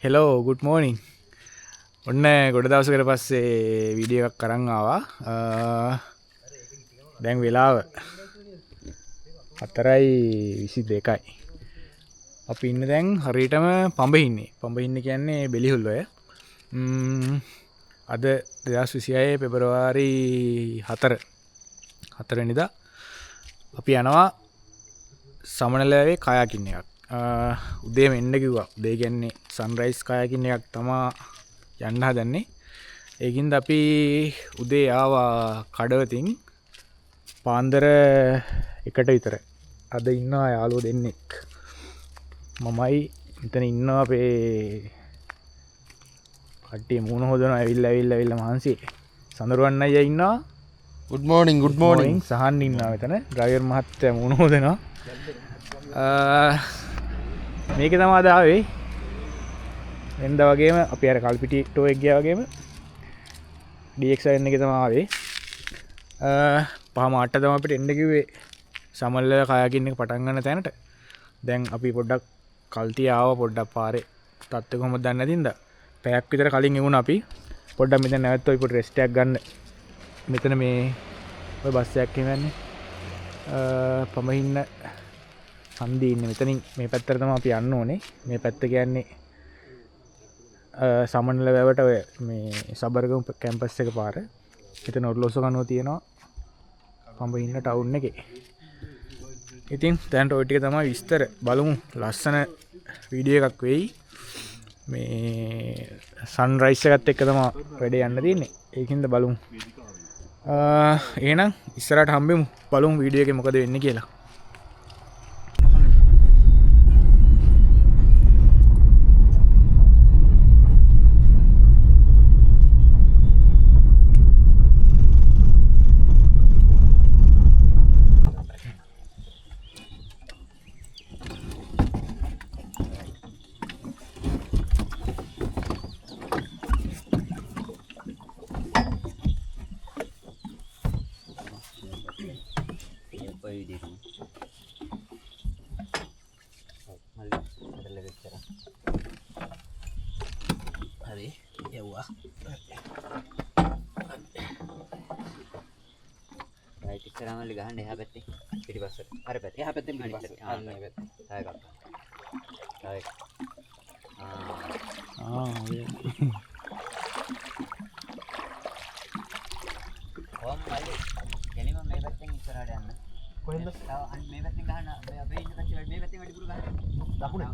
Hello good මෝනිින් ඔන්න ගොඩ දවසකට පස්සේ වීඩියෝ එකක් කරන් ආවා. දැන් වෙලාව 4:22. අපි ඉන්න දැන් හරියටම පඹහින්නේ කියන්නේ බෙලිහුල්ලොය. අද 2026 පෙබරවාරි 4 වෙනිදා අපි යනවා සමනලෑවේ කයාකින් එකක්. උදේම එන්න කිව්වා. උදේ කියන්නේ සන්රයිස් කයාකින් එකක් තමා යන්න හදන්නේ. ඒකින්ද අපි උදේ ආවා කඩවතින් පාන්දර 1ට විතර. අද ඉන්නවා යාළුවෝ දෙන්නෙක්. මමයි මෙතන ඉන්නවා අපේ කට්ටිය මූණ හොදනවා ඇවිල්ලා මහන්සි. සඳරුවන් අයියා ඉන්නවා. good morning සහන් ඉන්නවා මෙතන. ඩ්‍රයිවර් මහත්තයා මූණ හොදනවා. මේක තමයි අද ආවේ. වෙනද වගේම අපි අර කල්පිටි ටෝ එක ගියා වගේම DXN එකේ තමයි ආවේ. 5:08 තමයි අපිට එන්න කිව්වේ සමල්ල කයාකින් එක පටන් ගන්න තැනට. දැන් අපි පොඩ්ඩක් කල්ටි ආවා. පොඩ්ඩක් පාරේ තත්ත්වය කොහොමද දන්නේ නැතිඳ පැයක් විතර කලින් එවුණා අපි. පොඩ්ඩක් මෙතන නැවතුයි පොඩි රෙස්ට් එකක් ගන්න. මෙතන මේ ඔය බස් එකක් එන්නේ. පඹහින්න හන්දියේ ඉන්නේ. මෙතනින් මේ පැත්තට තමයි අපි යන්න ඕනේ. මේ පැත්ත කියන්නේ සමනල වැවට ඔය මේ සබරගමු කැම්පස් එක පාර. එතන ඔර්ලෝසු කනුව තියෙනවා පඹහින්න ටවුන් එකේ. ඉතින් දැන් ඔය ටික තමයි විස්තර. බලමු ලස්සන වීඩියෝ එකක් වෙයි. මේ සන්රයිස් එකත් එක්ක තමයි වැඩේ යන්න තියෙන්නේ. ඒකින්ද බලමු. එහෙනම් ඉස්සරහට හම්බෙමු. බලමු වීඩියෝ එකේ මොකද වෙන්නේ කියලා. හරි යවුවා රයිට් ඉස්සරහම ලි ගහන්න එහා පැත්තේ පිටිපස්සට අර පැත්තේ එහා පැත්තේ පිටිපස්සට අන්න ඒ පැත්තේ ආයෙ ගත්තා ආයෙ කොහොම මල්ලි කෙලිම මේ පැත්තෙන් ඉස්සරහට යන්න කොහෙන්ද අන්න මේ පැත්තෙන් ගහන්න අපේ ඉන්න පැත්තේ මේ පැත්තෙන් වැඩිපුර ගහන්න දකුණේ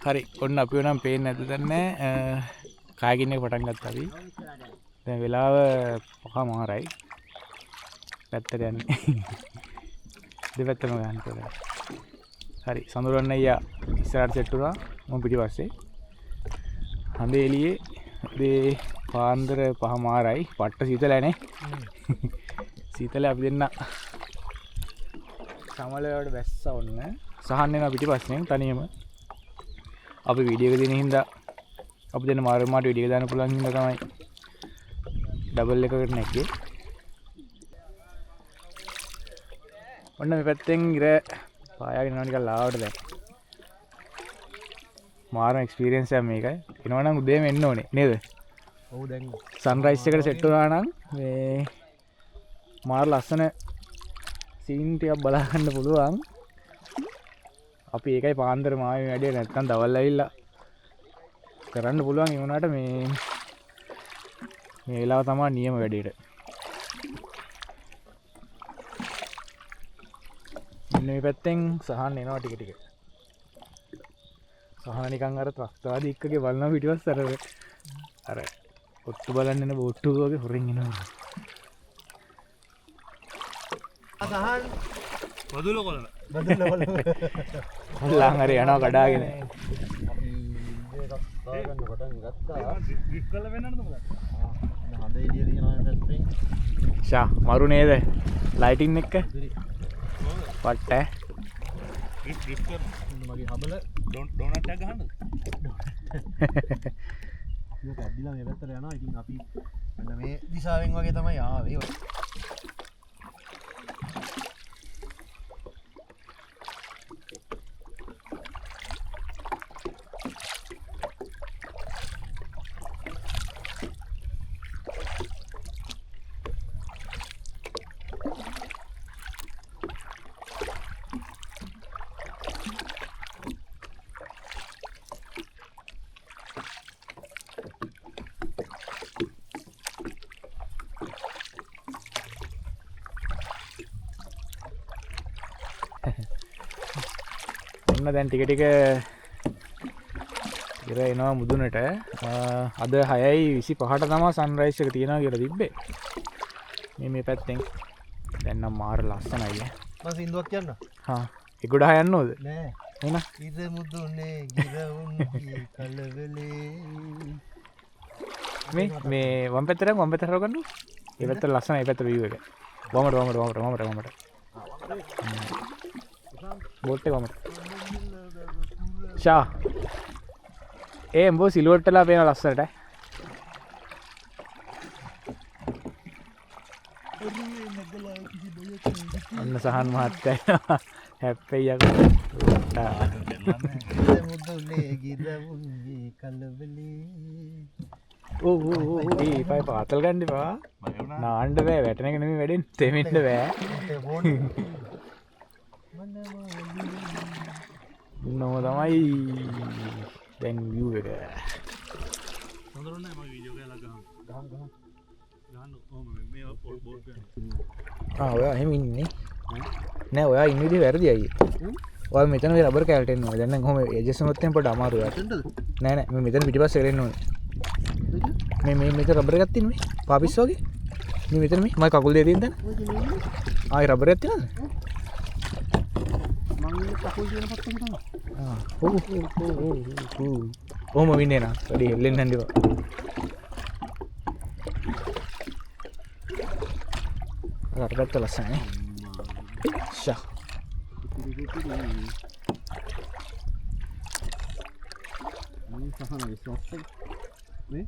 හරි ඔන්න අපි නම් පේන්නේ නැද්ද දන්නේ කයාකින් එක පටන් ගත්තා අපි. දැන් වෙලාව 5:00යි. පැත්තට යන්නේ. දෙපැත්තම ගන්න කියලා. හරි සඳුරන්න අයියා ඉස්සරහට සෙට් වුණා. මම පිටිපස්සේ. හඳේ එළියේ මේ පාන්දර 5:00යි. පට්ට සීතලයි නේ. සීතලේ අපි දෙන්න සමලයට වැස්සා ඔන්න. සහන් එනවා පිටිපස්සෙන් තනියම. අපි වීඩියෝ එක දින හින්දා අපි දෙන්න මාරු වීඩියෝ දාන්න පුළුවන් හින්දා තමයි ඩබල් එකකට නැග්ගේ. ඔන්න මේ පැත්තෙන් ඉර පායාගෙන යනවා නිකන් ලාවට දැන්. මාරු එක්ස්පීරියන්ස් එකක් මේකයි. එනවා නම් උදේම එන්න ඕනේ නේද? ඔව් දැන් සන්රයිස් එකට සෙට් වුණා නම් මේ මාරු ලස්සන සීන් ටිකක් බලා ගන්න පුළුවන්. අපි ඒකයි පාන්දර මාවේ වැඩේ නැත්තම් දවල් ඇවිල්ලා කරන්න පුළුවන්. ඒ වුණාට මේ වෙලාව තමයි නියම වැඩේට. මෙන්න මේ පැත්තෙන් සහන් එනවා ටික. සහන නිකන් අර ත්‍රස්තවාදී එක්කගේ බලනවා පිටිපස්ස අර ඔට්ටු බලන්න එන බෝට්ටු වගේ හොරෙන් එනවා. සහන් බදුල කොල්ල ලං හරි යනවා කඩාගෙන. අපි ඉන්දිය එකක් ගන්න පටන් ගත්තා. ඩ්‍රිෆ්ට් කරලා වෙන්නන්නද මොකද? හඳ එළිය තියෙනවා පැත්තෙන්. ෂා මරු නේද? ලයිටින් එක. පට්ට. ඩ්‍රිෆ්ට් කරන මගේ හබල ඩෝනට් එකක් ගහන්නද? අපි ඇද්දිලා මේ පැත්තට යනවා. ඉතින් අපි මෙන්න මේ දිශාවෙන් වගේ තමයි ආවේ. ඔන්න දැන් ටික ටික ඉර එනවා මුදුනට. අද 6:25ට තමයි සන්රයිස් එක තියෙනවා කියලා තිබ්බේ. මේ පැත්තෙන් දැන් නම් මාර ලස්සනයි ඈ. මම සින්දුවක් කියන්න. හා ඒ ගොඩ යන්න ඕද? නෑ. එන ඉර මුදුනේ ගිරවුන්ගේ කලවලේ මේ වම් පැත්තට වම් පැත්තට ගන්න. ඒ පැත්ත ලස්සනයි. ඒ පැත්ත view එක. වමට. බෝට් එක වමට. ෂා. උඹ සිලුවට් වෙලා පේන ලස්සනට. අන්න සහන් මහත්තයා හැප්පෙයි යකෝ. ඉර මුදුනේ ගිරවුන්ගේ කලවලේ ඒ පයි පාතල් ගන්න එපා. නාන්න බෑ. වැටෙන එක නෙමෙයි වැඩෙන්නේ. තෙමෙන්න බෑ. නෝ තමයි දැන් view එක. ඔයා එහෙම ඉන්නේ නෑ. ඔයා ඉන්න විදිහ වැරදි අයියේ. ඔයා මෙතන මේ රබර් කැල්ට එන්න ඕනේ. දැන් නම් කොහොම එජස් උනොත් එම් පොඩ අමාරුයි. නෑ මේ මෙතන පිටිපස්සේ කරෙන්න ඕනේ. මේ මෙතන රබර් එකක් තියෙන මේ පාපිස් වගේ. මේ මෙතන මේ මම කකුල් දෙක තියෙන තැන. ආයි රබර් එකක් තියෙනවද? මම කකුල් දින පත්තම තමයි. ඔහොම වින්නේ නා. වැඩි හෙල්ලෙන්න යන්න එපා. අරකට ලස්සනයි. ෂා. මම සහන විශ්වාස නේ.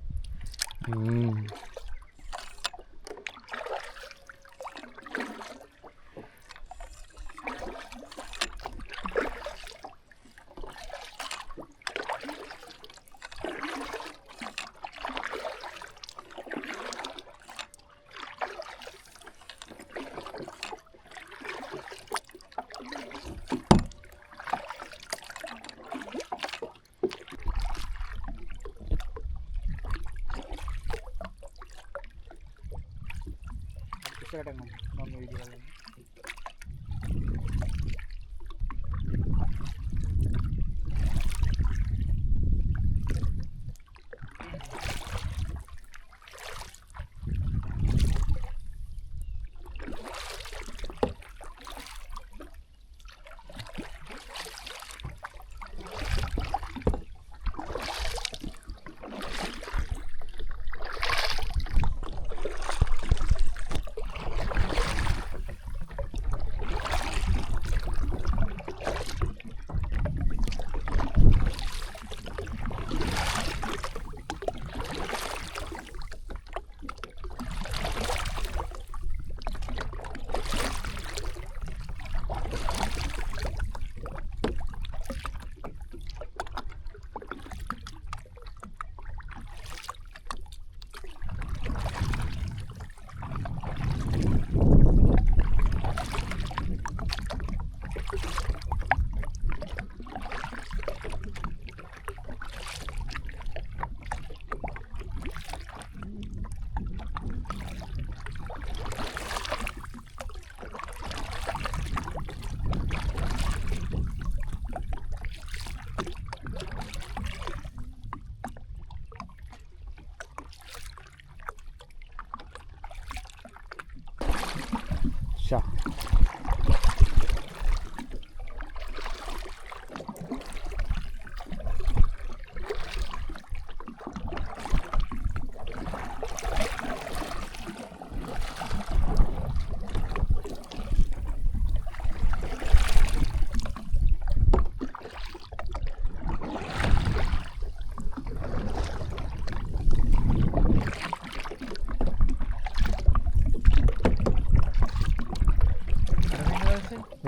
ෂා.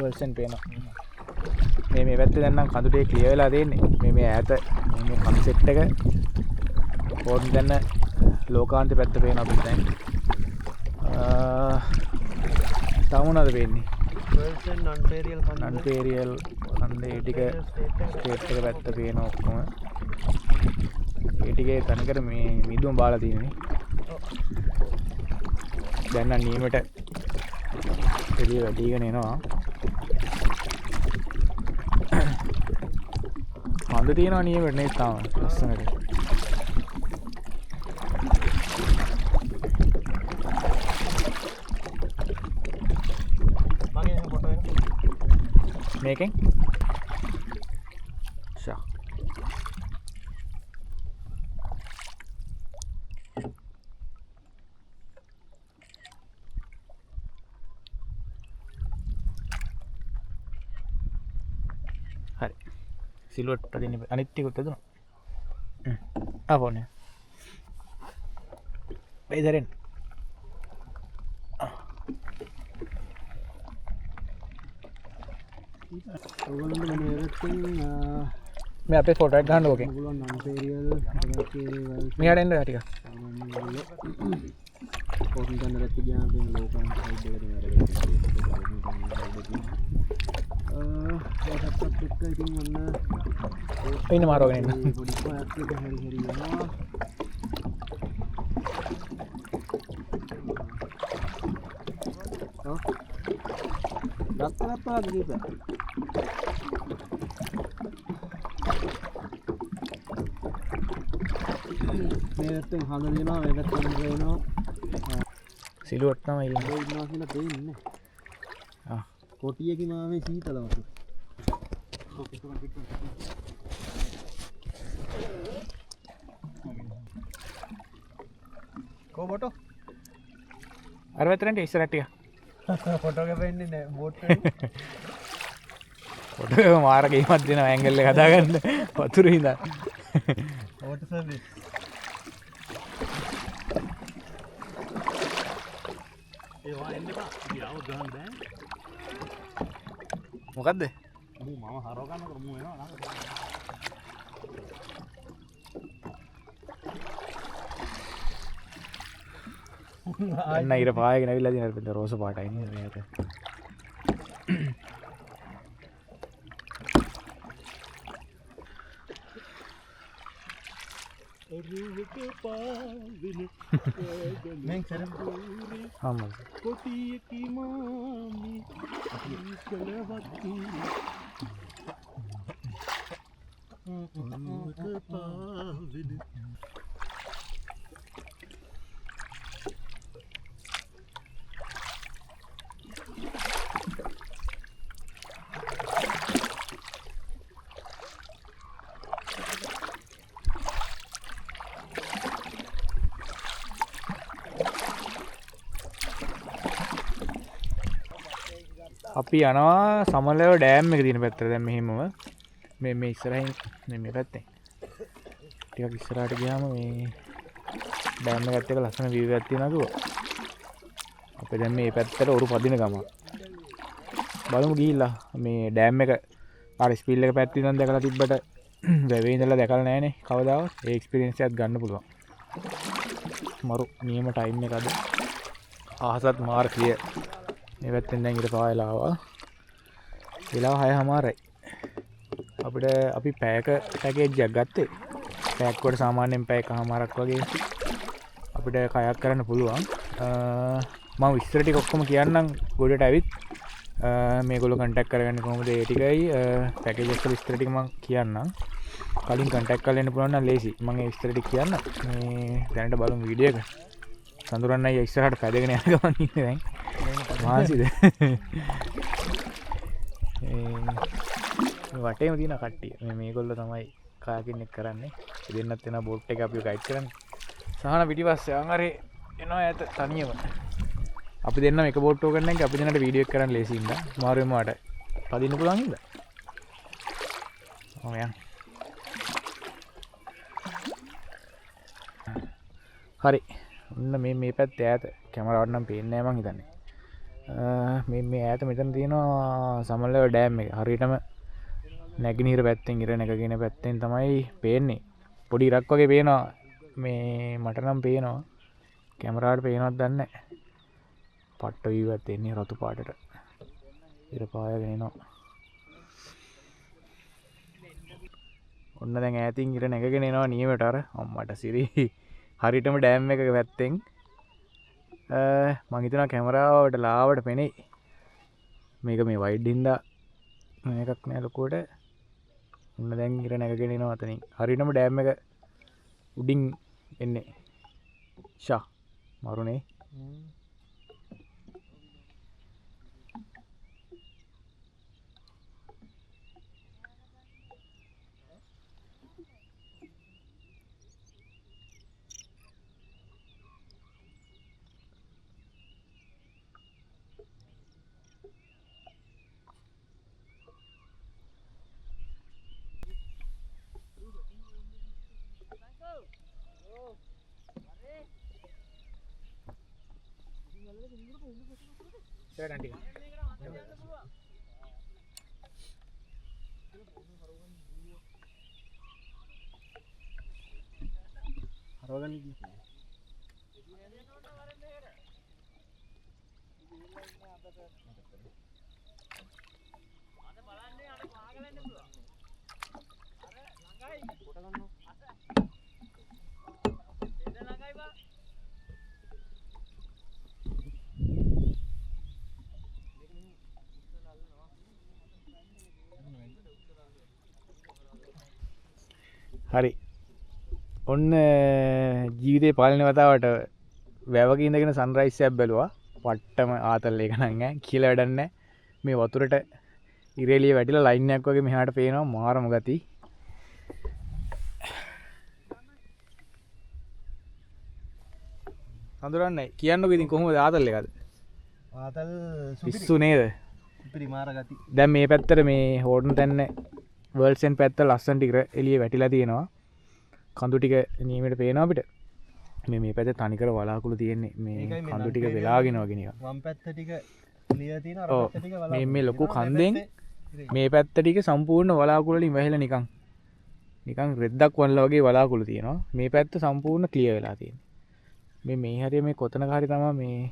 වර්ෂන් පේනවා. මේ පැත්තේ දැන් නම් කඳු ටික ක්ලියර් වෙලා තියෙන්නේ. මේ ඈත මේ කන්සෙප්ට් එක පොඩ්ඩක් දැන් ලෝකාන්ත පැත්ත පේනවා අපිට දැන්. තව මොනවද පේන්නේ? වර්ෂන් අන්පේරියල් අන්පේරියල් කන්දේ ටික ස්ටේට් එක පැත්ත පේනවා ඔක්කොම. ඒ ටිකේ තනකර මේ මිදුම බාලා තියෙන්නේ. දැන් නම් නියමයට එළිය වැඩිගෙන එනවා. හඳ තියෙනවා නියමට නේ තාම ලස්සනට. මගේ ෆොටෝ එක මේකෙන් ෂා හරි සිලුවට් අදින්න අනිත් ටික උත්තර දුන්නා ෆෝන් එක බයිදරෙන් ඔයගොල්ලෝ මම එරෙත්තෙන් මේ අපේ ෆොටෝ එක ගන්න ඕකෙන් ඔයගොල්ලෝ නම්පීරියල් එකේ මෙහාට එන්න ටික පොඩි ගන්න රැති ගියාම මේ ලෝකන් සයිඩ් එකට WhatsApp එක ඉතින් ඔන්න ඉන්න මාරෝගෙන ඉන්න පොඩි කොයක් එක හරි යනවා දත්තප්පා ගිහින් මේ පැත්තෙන් හඳ දෙනවා මේ පැත්තෙන් දෙනවා සිලුවට් තමයි ඉන්නේ ඒ ඉන්නවා කියලා දෙන්නේ ආ කොටියකි මාමේ සීතල වතු කෝ බොටෝ අර වැතරන්ට ඉස්සරහට ටික ෆොටෝ එක වෙන්නේ නෑ බෝට් ෆොටෝ එක මාර ගේමක් දෙනවා ඇන්ගල් එක හදාගන්න වතුරේ ඉඳන් බෝට් සර්විස් ඒවා එන්න එපා යාව ගහන්න බෑ මොකද්ද මම හරව ගන්නකොට මු වෙනවා නේද අන්න ඉර පායගෙන ඇවිල්ලා තියෙන අර රෝස පාටයි නේද මේක මෙන් කරම් ආමස් කොටියකි මාමි කලවත්ති පාවිලි අපි යනවා සමලව ඩෑම් එක තියෙන පැත්තට දැන් මෙහෙමම මේ ඉස්සරහින් මේ පැත්තෙන් ටිකක් ඉස්සරහට ගියාම මේ ඩෑම් එකත් එක්ක ලස්සන view එකක් තියෙනවා කිව්වා. අපි දැන් මේ පැත්තට ඔරු පදින ගම. බලමු ගිහිල්ලා මේ ඩෑම් එක අර ස්පීල් එක පැත්තේ ඉඳන් දැකලා තිබ්බට වැවේ ඉඳලා දැකලා නැහනේ කවදාවත්. ඒ එක්ස්පීරියන්ස් එකක් ගන්න පුළුවන්. මරු නියම ටයිම් එක අද. ආහසත් මාර ක්ලියර්. මේ පැත්තෙන් දැන් ඊට පායලා ආවා. වෙලාව 6:00යි. අපිට අපි පැයක පැකේජ් එකක් ගත්තේ. පැයක් කොට සාමාන්‍යයෙන් පැයකමාරක් වගේ අපිට කයක් කරන්න පුළුවන්. මම විස්තර ටික ඔක්කොම කියන්නම් ගොඩට ඇවිත් මේගොල්ලෝ කන්ටැක්ට් කරගන්නේ කොහොමද ඒ ටිකයි පැකේජ් එක විස්තර ටික මම කියන්නම්. කලින් කන්ටැක්ට් කරලා එන්න පුළුවන් නම් ලේසි. මම ඒ විස්තර ටික කියන්න. මේ දැනට බලමු වීඩියෝ එක. සඳුරන් අයියා ඉස්සරහට පැදගෙන යන ගමන් ඉන්නේ දැන්. මාසිද? මේ වටේම තියෙන කට්ටිය. මේගොල්ලෝ තමයි කායකින් එක් කරන්නේ. දෙන්නත් වෙන බෝට් එක අපිව ගයිඩ් කරන්නේ. සහන පිටිපස්සේ අංගරේ එනවා ඈත තනියම. අපි දෙන්නම එක බෝට් එක කරන්නේ අපි දෙන්නට වීඩියෝ එක කරන්න ලේසි ඉඳලා. මාරුවෙම වට පදින්න පුළුවන් ඉඳලා. ඔව් යන්. හරි. ඔන්න මේ පැත්තේ ඈත කැමරාවට නම් පේන්නේ නැහැ මං හිතන්නේ. මේ ඈත මෙතන තියෙනවා සමල්ලව ඩෑම් එක. හරියටම නැගිනහිර පැත්තෙන් ඉර නැගගෙන පැත්තෙන් තමයි පේන්නේ. පොඩි ඉරක් වගේ පේනවා. මේ මට නම් පේනවා. කැමරාවට පේනවද දන්නේ නැහැ. පට්ට වීව් එකක් එන්නේ රතු පාටට. ඉර පායගෙන එනවා. ඔන්න දැන් ඈතින් ඉර නැගගෙන එනවා නියමට අර අම්මට සිරි. හරියටම ඩෑම් එකක පැත්තෙන් මං හිතනවා කැමරාවට ලාවට පෙනෙයි. මේක මේ වයිඩ් හින්දා මේකක් නෑ ලොකුවට. උන්න දැන් ඉර නැගගෙන එනවා අතනින්. හරියටම ඩෑම් එක උඩින් එන්නේ. ෂා මරුනේ. හරි ඔන්න ජීවිතේ පළවෙනි වතාවට වැවක ඉඳගෙන සන්රයිස් එකක් බැලුවා. පට්ටම ආතල් එක නං ඈ කියලා වැඩක් නැහැ. මේ වතුරට ඉරේලිය වැටිලා ලයින් එකක් වගේ මෙහාට පේනවා මාරම ගති. හඳුරන්නේ කියන්නකෝ ඉතින් කොහොමද ආතල් එකද? ආතල් පිස්සු නේද? සුපිරි මාර ගති. දැන් මේ පැත්තට මේ හෝටන් තැන්න වර්ල්ඩ්සෙන් පැත්ත ලස්සනට ඉර එළිය වැටිලා තියෙනවා. කඳු ටික නියමෙට පේනවා අපිට. මේ පැත්තේ තනිකර වලාකුළු තියෙන්නේ. මේ කඳු ටික වෙලාගෙන වගේ නිකන්. වම් පැත්ත ටික ක්ලියර් තියෙනවා අර පැත්ත ටික වලාකුළු. මේ ලොකු කන්දෙන් මේ පැත්ත ටික සම්පූර්ණ වලාකුළු වලින් වැහිලා නිකන් රෙද්දක් වල්ලා වගේ වලාකුළු තියෙනවා. මේ පැත්ත සම්පූර්ණ ක්ලියර් වෙලා තියෙනවා. මේ හරිය මේ කොතනක හරි තමයි මේ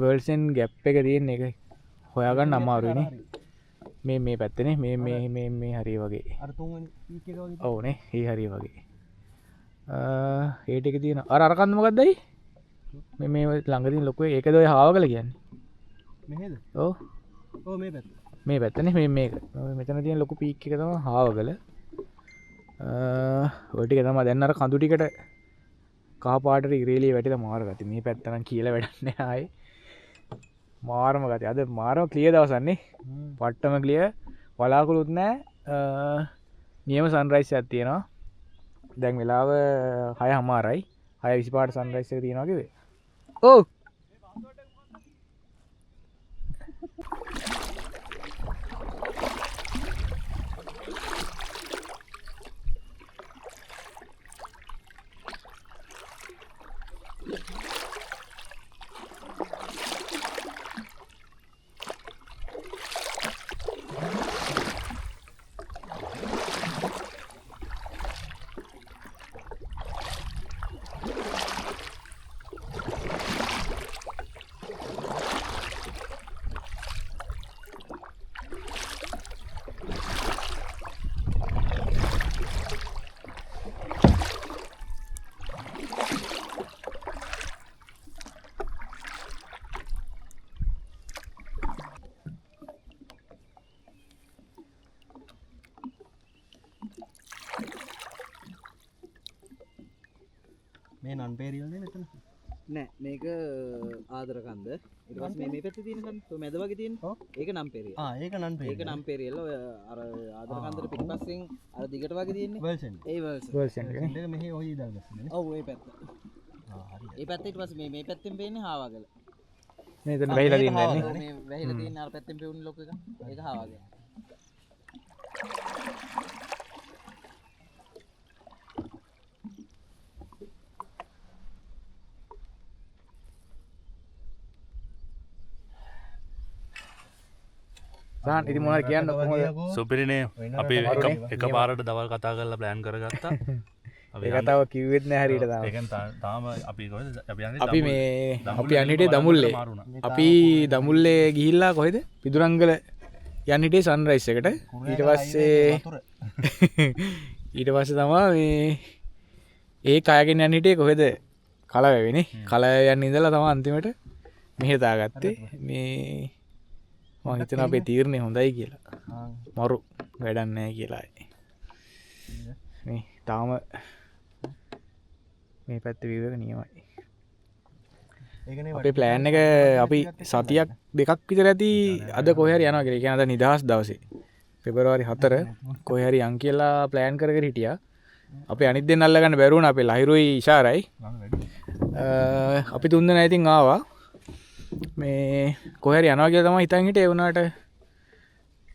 වර්ල්ඩ්සෙන් ગેප් එක තියෙන එක හොයාගන්න අමාරුයිනේ. මේ පැත්තනේ මේ හරිය වගේ. අර තුන්වෙනි පීක් එක වගේ. ඔව්නේ ඒ හරිය වගේ. ඒ ටික තියෙන අර කන්ද මොකක්දයි? මේ ළඟදී ලොකු ඒකද ඔය හාවගල කියන්නේ? මෙහෙද? ඔව්. ඔව් මේ පැත්ත. මේ පැත්තනේ මේක. මෙතන තියෙන ලොකු පීක් එක තමයි හාවගල. ඔය ටික තමයි දැන් අර කඳු ටිකට කහ පාටට ඉරේලිය වැටිලා මාර ගති. මේ පැත්ත නම් කියලා වැඩක් නැහැ ආයේ. මාරම ගති. අද මාරම ක්ලියර් දවසන්නේ. පට්ටම ක්ලියර්. වලාකුළුත් නැහැ. නියම සන්රයිස් එකක් තියෙනවා. දැන් වෙලාව 6:00යි. 6:25ට සන්රයිස් එක තියෙනවා කිව්වේ. ඔව්. මේ නන් පේරියල්ද මෙතන? නෑ මේක ආදරකන්ද. ඊට පස්සේ මේ පැත්තේ තියෙන කන්ද ඔය මැද වගේ තියෙන. ඔව්. ඒක නම් පෙරියල්. ඒක නන් පේරියල්. ඒක නම් පෙරියල්. ඔය අර ආදරකන්දට පිටපස්සෙන් අර දිගට වගේ තියෙන්නේ. වර්ල්සෙන්. ඒ වර්ල්සෙන්. වර්ල්ඩ්සෙන් එකනේ. ඒක මෙහි ඔය දාගස්සනේ. ඔව් ඒ පැත්ත. හරි. ඒ පැත්තේ ඊට පස්සේ මේ පැත්තෙන් පේන්නේ හාවගල. මේ එතන වැහිලා තියෙන්නේ නේ. ඔව් මේ වැහිලා තියෙන අර පැත්තෙන් පෙවුනේ ලොකු එක. ඒක හාවගල. සහන් ඉතින් මොනවද කියන්න කොහොමද? සුපිරිනේ. අපි එක පාරට දවල් කතා කරලා ප්ලෑන් කරගත්තා. ඒක තව කිව්වෙත් නෑ හරියට තාම. ඒකෙන් තාම අපි කොහෙද අපි යන්නේ? අපි මේ අපි යන්න හිටියේ දමුල්ලේ. අපි දමුල්ලේ ගිහිල්ලා කොහෙද? පිදුරංගල යන්න හිටියේ සන්රයිස් එකට. ඊට පස්සේ තමයි මේ ඒ කයගෙන යන්න හිටියේ කොහෙද? කලවැවේනේ. කලවැව යන්න ඉඳලා තමයි අන්තිමට මෙහෙ දාගත්තේ. මේ මම හිතනවා අපේ තීරණය හොඳයි කියලා. මරු වැඩක් නැහැ කියලා. මේ තාම මේ පැත්ත view එක නියමයි. ඒකනේ අපේ ප්ලෑන් එක අපි සතියක් දෙකක් විතර ඇති අද කොහේ හරි යනවා කියලා. ඒ කියන්නේ අද නිදහස් දවසේ. පෙබරවාරි 4 කොහේ හරි යන් කියලා ප්ලෑන් කරගෙන හිටියා. අපි අනිත් දෙන්න අල්ලගන්න බැරි වුණා. අපේ ලහිරුයි ඉෂාරයි. අපි තුන් දෙනා ඉතින් ආවා. මේ කොහේ හරි යනවා කියලා තමයි හිතන් හිටියේ. ඒ වුණාට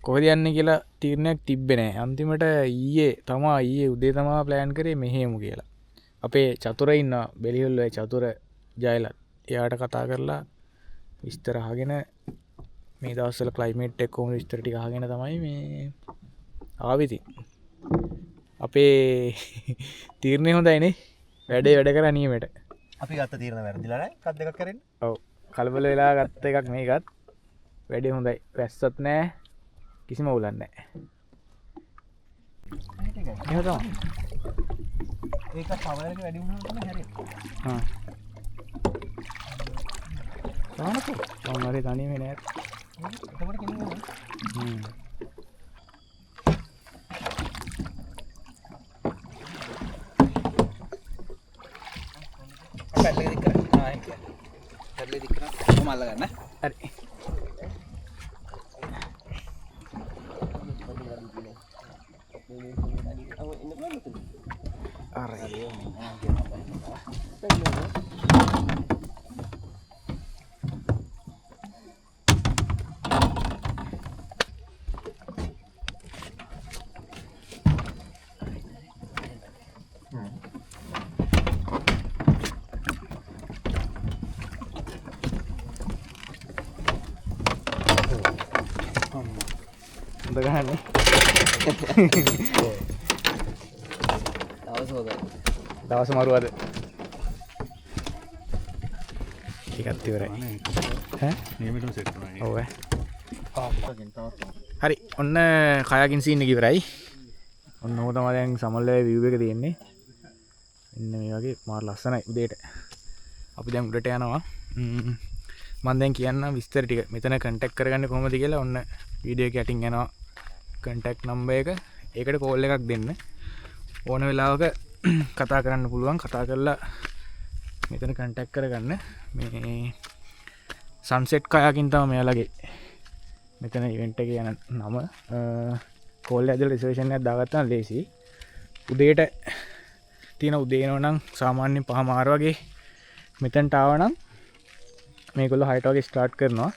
කොහෙද යන්නේ කියලා තීරණයක් තිබ්බේ නැහැ. අන්තිමට ඊයේ උදේ තමයි ප්ලෑන් කරේ මෙහෙමු කියලා. අපේ චතුර ඉන්න බෙලිහොල්ලේ චතුර ජයලත් එයාට කතා කරලා විස්තර අහගෙන මේ දවස්වල ක්ලයිමේට් එක කොහොමද විස්තර ටික අහගෙන තමයි මේ ආවේ ඉතින්. අපේ තීරණය හොඳයිනේ. වැඩ කරා නියමෙට. අපි ගත්ත තීරණ වැරදිලා නැහැ. එකක් දෙකක් කරෙන්න. ඔව්. කලබල වෙලා ගත්ත එකක් මේකත්. වැඩේ හොඳයි. වැස්සත් නැහැ. කිසිම උලක් නැහැ. එහෙම තමයි. ඒක පවර් එක වැඩි වුණාම තමයි හැරෙන්නේ. හා. සානකෝ. මොනවාරි තනියම නෑ. එතකොට කෙනෙක් පැටලේ දික් කරා. ආ ඒක. පැටලේ දික් කරා. කොහොම අල්ල ගන්න. හරි. හොඳ ගහන්නේ. දවස් හොදයි. දවස මරුවද? ටිකක් ඉවරයි. ඈ? නියමිතව සෙට් වුණා. ඔව් හරි. ඔන්න කයාකින් සීන් එක ඉවරයි. ඔන්න ඕක තමයි දැන් සමල්ලේ view එක තියෙන්නේ. මෙන්න මේ වගේ මාර ලස්සනයි උදේට. අපි දැන් උඩට යනවා. මම දැන් කියන්නම් විස්තර ටික. මෙතන කන්ටැක්ට් කරගන්නේ කොහොමද කියලා ඔන්න වීඩියෝ එක යටින් යනවා. කන්ටැක්ට් නම්බර් එක. ඒකට කෝල් එකක් දෙන්න. ඕන වෙලාවක කතා කරන්න පුළුවන්. කතා කරලා මෙතන කන්ටැක්ට් කරගන්න. මේ සන්සෙට් කයාකින් තමයි මෙයාලගේ මෙතන ඉවෙන්ට් එකේ යන නම. කෝල් ඇදලා රිසර්වේෂන් එකක් දාගත්තා ලේසි. උදේට තියෙන උදේනෝ නම් සාමාන්‍යයෙන් 5:00 වගේ මෙතනට ආවනම් මේගොල්ලෝ 6ට වගේ ස්ටාර්ට් කරනවා.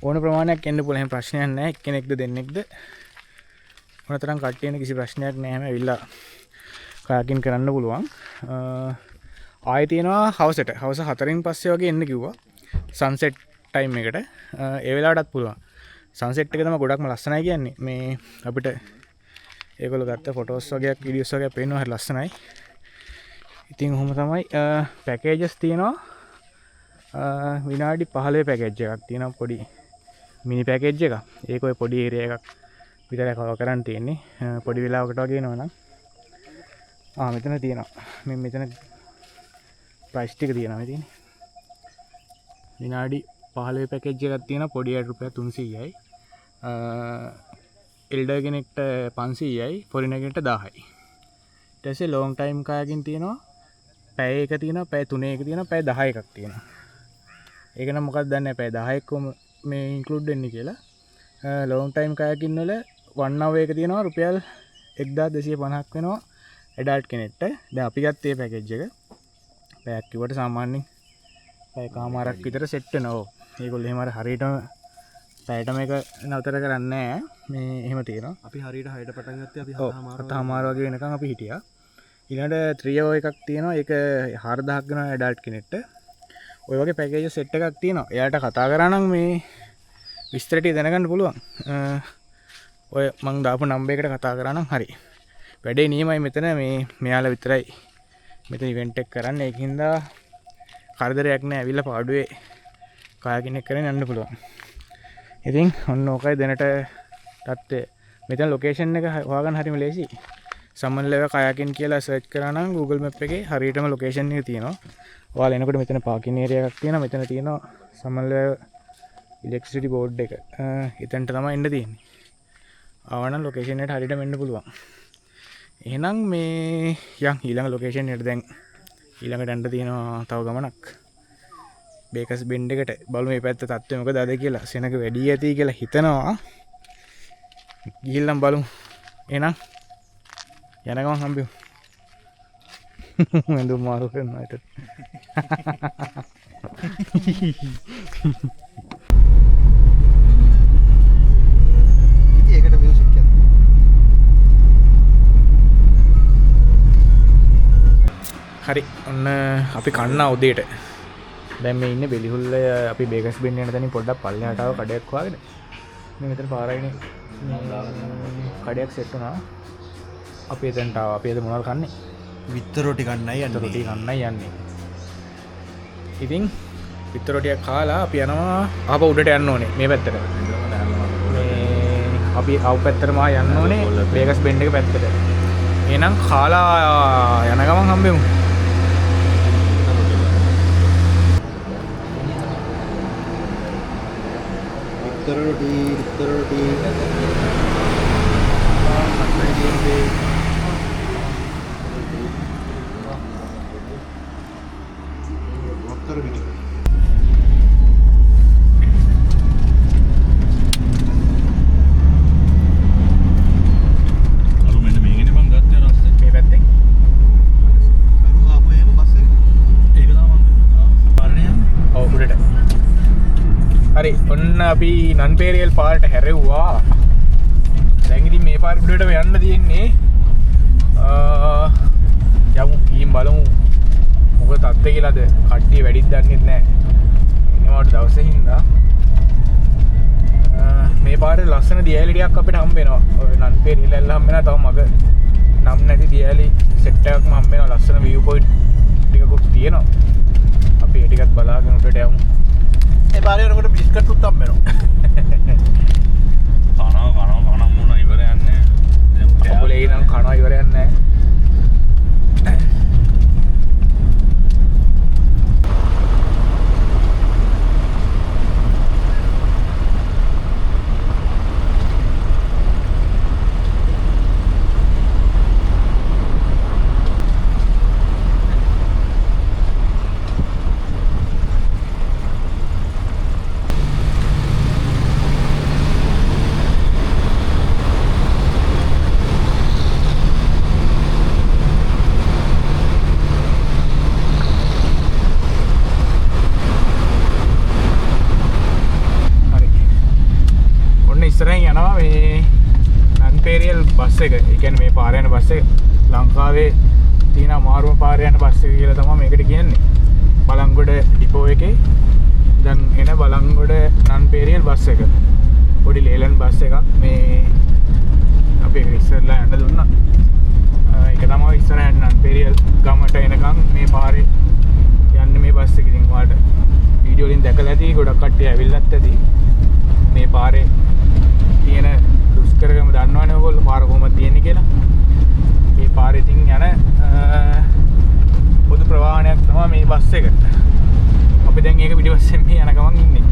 ඕන ප්‍රමාණයක් එන්න පුළුවන්. එහෙම ප්‍රශ්නයක් නැහැ. එක්කෙනෙක්ද දෙන්නෙක්ද මොනතරම් කට්ටියන කිසි ප්‍රශ්නයක් නැහැ. හැම ඇවිල්ලා කයාකින් කරන්න පුළුවන්. ආයෙ තියෙනවා හවසට. හවස 4න් පස්සේ වගේ එන්න කිව්වා. සන්සෙට් ටයිම් එකට. ඒ වෙලාවටත් පුළුවන්. සන්සෙට් එක තමයි ගොඩක්ම ලස්සනයි කියන්නේ. මේ අපිට ඒගොල්ලෝ ගත්ත ෆොටෝස් වගේක් වීඩියෝස් වගේක් පේනවා හරි ලස්සනයි. ඉතින් ඔහොම තමයි පැකේජස් තියෙනවා. විනාඩි 15 පැකේජ් එකක් තියෙනවා. පොඩි මිනි පැකේජ් එකක්. ඒක ඔය පොඩි ඒරියා එකක් විතරයි කවර් කරන්න තියෙන්නේ. පොඩි වෙලාවකට වගේ එනවනම් මෙතන තියෙනවා. මෙතන ප්‍රයිස් ටික තියෙනවා මෙතන. විනාඩි 15 පැකේජ් එකක් තියෙනවා. පොඩි අයට රුපියල් 300යි. එල්ඩර් කෙනෙක්ට 500යි. ෆොරිනර් කෙනෙක්ට 1000යි. ඊට පස්සේ ලොන්ග් ටයිම් කායකින් තියෙනවා. පැය එක තියෙනවා. පැය 3 එක තියෙනවා. පැය 10 එකක් තියෙනවා. ඒක නම් මොකක්ද දන්නේ නැහැ. පැය 10 එකම මේ ඉන්ක්ලූඩ් වෙන්නේ කියලා. ලොන්ග් ටයිම් කායකින් වල 1 hour එක තියෙනවා රුපියල් 1250ක් වෙනවා ඇඩල්ට් කෙනෙක්ට. දැන් අපි ගත්තේ පැකේජ් එක. පැයක් කිව්වට සාමාන්‍යයෙන් පැයකමාරක් විතර සෙට් වෙනවා. ඒගොල්ලෝ එහෙම හරියටම පැයටම එක නතර කරන්නේ නැහැ. මේ එහෙම තියෙනවා. අපි හරියට 6ට පටන් ගත්තේ අපි 7:00 වගේ වෙනකන් අපි හිටියා. ඊළඟට 3 hour එකක් තියෙනවා. ඒක 4000ක් වෙනවා ඇඩල්ට් කෙනෙක්ට. ඔය වගේ පැකේජ් සෙට් එකක් තියෙනවා. එයාට කතා කරා නම් මේ විස්තර ටික දැනගන්න පුළුවන්. ඔය මං දාපු නම්බර් එකට කතා කරා නම් හරි. වැඩේ නියමයි මෙතන මේ මෙයාලා විතරයි මෙතන ඉවෙන්ට් එක කරන්නේ. ඒකින්ද කරදරයක් නැහැ. ඇවිල්ලා පාඩුවේ කායකින් එක්ක කරගෙන යන්න පුළුවන්. ඉතින් ඔන්න ඕකයි දැනට තත්ත්වය. මෙතන ලොකේෂන් එක හොයාගන්න හරිම ලේසි. සම්මන්ලව කයාකින් කියලා සර්ච් කරා නම් Google Map එකේ හරියටම ලොකේෂන් එක තියෙනවා. ඔයාලා එනකොට මෙතන පාකින් ඒරියා එකක් තියෙනවා. මෙතන තියෙනවා සම්මන්ලව ඉලෙක්ට්‍රිසිටි බෝඩ් එක. එතනට තමයි එන්න තියෙන්නේ. ආවනම් ලොකේෂන් එකට හරියටම එන්න පුළුවන්. එහෙනම් මේ යන් ඊළඟ ලොකේෂන් එකට දැන් ඊළඟට යන්න තියෙනවා තව ගමනක් බේකස් බෙන්ඩ් එකට බලමු මේ පැත්ත තත්ත්වය මොකද අද කියලා සෙනඟ වැඩි ඇති කියලා හිතනවා ගිහිල්ලා බලමු එහෙනම් යන ගමන් හම්බෙමු මන්දු මාරු කරනවා ඒකට ඒකට මියුසික් එක හරි ඔන්න අපි කන්න උදේට දැන් මේ ඉන්නේ බෙලිහුල්ල අපි බේකස් බෙන්ඩ් යන තැනින් පොඩ්ඩක් පල්ලෙහාට ආව කඩයක් වාගෙන මේ මෙතන පාරයිනේ කඩයක් සෙට් වුණා අපි එතනට ආවා අපි එද මොනවද කන්නේ විත්තර රොටි කන්නයි යන්නේ රොටි කන්නයි යන්නේ ඉතින් විත්තර රොටියක් කාලා අපි යනවා ආපහු උඩට යන්න ඕනේ මේ පැත්තට මේ අපි අවු පැත්තටම යන්න ඕනේ බේකස් බෙන්ඩ් එක පැත්තට එහෙනම් කාලා යන ගමන් හම්බෙමු විත්තර රොටි හරි ඔන්න අපි නන්පේරියල් පාරට හැරෙව්වා දැන් ඉතින් මේ පාර උඩට යන්න තියෙන්නේ යමු ගිහින් බලමු මොකද තත්ත්වය කියලාද කට්ටිය වැඩිත් දන්නෙත් නැහැ එනවාට දවසේ හින්දා මේ පාරේ ලස්සන දියැලි ටිකක් අපිට හම්බ වෙනවා ඔය නන්පේරියල් ඇල්ල හම්බ වෙනවා තව මග නම් නැති දියැලි සෙට් එකක්ම හම්බ වෙනවා ලස්සන view point ටිකකුත් තියෙනවා අපි ඒ ටිකත් බලාගෙන උඩට යමු ඒ පාරේ යනකොට බිස්කට් උත් හම්බ වෙනවා කනවා මුණ ඉවර යන්නේ ඔබලේ නම් කනවා ඉවරයක් නැහැ ඉස්සරහින් යනවා මේ නන්පේරියල් බස් එක. ඒ කියන්නේ මේ පාර යන බස් එක. ලංකාවේ තියෙන අමාරුම පාර යන බස් එක කියලා තමයි මේකට කියන්නේ. බලංගොඩ ඩිපෝ එකේ දැන් එන බලංගොඩ නන්පේරියල් බස් එක. පොඩි ලේලන් බස් එකක් මේ අපි ඒක ඉස්සරලා යන්න දුන්නා. ඒක තමයි ඉස්සරහට නන්පේරියල් ගමට එනකන් මේ පාරේ යන්නේ මේ බස් එක. ඉතින් ඔයාලට වීඩියෝ වලින් දැකලා ඇති ගොඩක් කට්ටිය ඇවිල්ලත් ඇති. මේ පාරේ තියෙන දුෂ්කරකම දන්නවනේ ඔයගොල්ලෝ පාර කොහොමද තියෙන්නේ කියලා. මේ පාරේ තින් යන පොදු ප්‍රවාහනයක් තමයි මේ බස් එක. අපි දැන් ඒක පිටිපස්සෙන් මේ යන ගමන් ඉන්නේ.